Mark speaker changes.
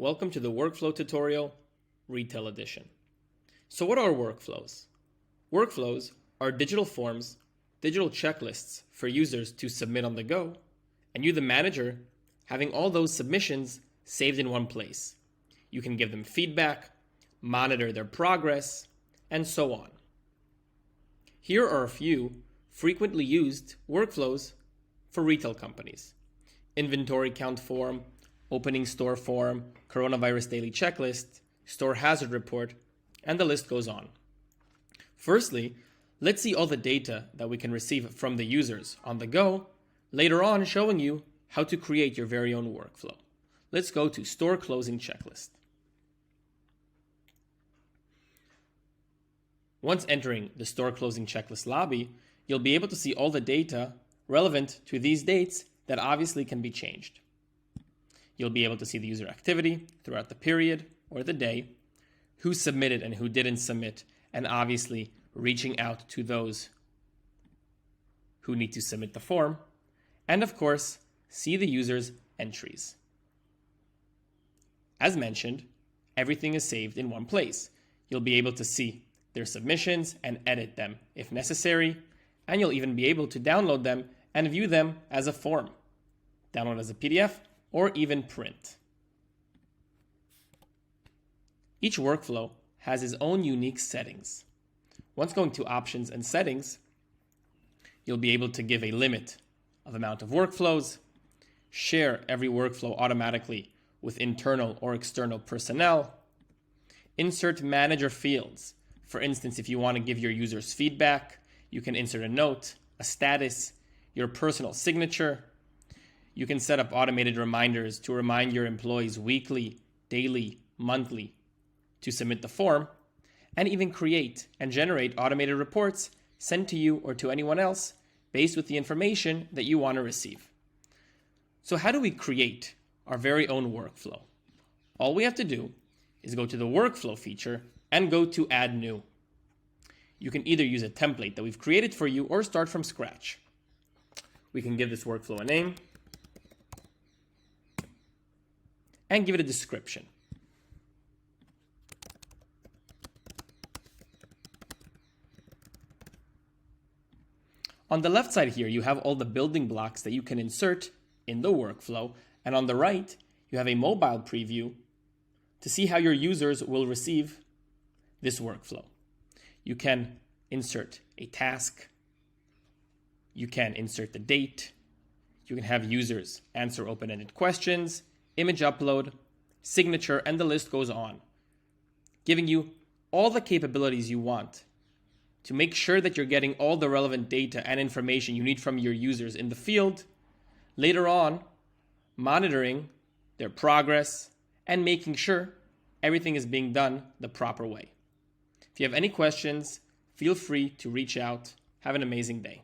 Speaker 1: Welcome to the Workflow Tutorial, Retail Edition. So what are workflows? Workflows are digital forms, digital checklists for users to submit on the go, and you, the manager, having all those submissions saved in one place. You can give them feedback, monitor their progress, and so on. Here are a few frequently used workflows for retail companies. Inventory count form, opening store form, coronavirus daily checklist, store hazard report, and the list goes on. Firstly, let's see all the data that we can receive from the users on the go, later on showing you how to create your very own workflow. Let's go to store closing checklist. Once entering the store closing checklist lobby, you'll be able to see all the data relevant to these dates that obviously can be changed. You'll be able to see the user activity throughout the period or the day, who submitted and who didn't submit, and obviously reaching out to those who need to submit the form, and of course, see the user's entries. As mentioned, everything is saved in one place. You'll be able to see their submissions and edit them if necessary, and you'll even be able to download them and view them as a form, download as a PDF, or even print. Each workflow has its own unique settings. Once going to options and settings, you'll be able to give a limit of amount of workflows, share every workflow automatically with internal or external personnel, insert manager fields. For instance, if you want to give your users feedback, you can insert a note, a status, your personal signature. You can set up automated reminders to remind your employees weekly, daily, monthly to submit the form, and even create and generate automated reports sent to you or to anyone else based with the information that you want to receive. So how do we create our very own workflow? All we have to do is go to the workflow feature and go to add new. You can either use a template that we've created for you or start from scratch. We can give this workflow a name and give it a description. On the left side here, you have all the building blocks that you can insert in the workflow, and on the right, you have a mobile preview to see how your users will receive this workflow. You can insert a task, you can insert the date, you can have users answer open-ended questions, image upload, signature, and the list goes on, giving you all the capabilities you want to make sure that you're getting all the relevant data and information you need from your users in the field, later on monitoring their progress and making sure everything is being done the proper way. If you have any questions, feel free to reach out. Have an amazing day.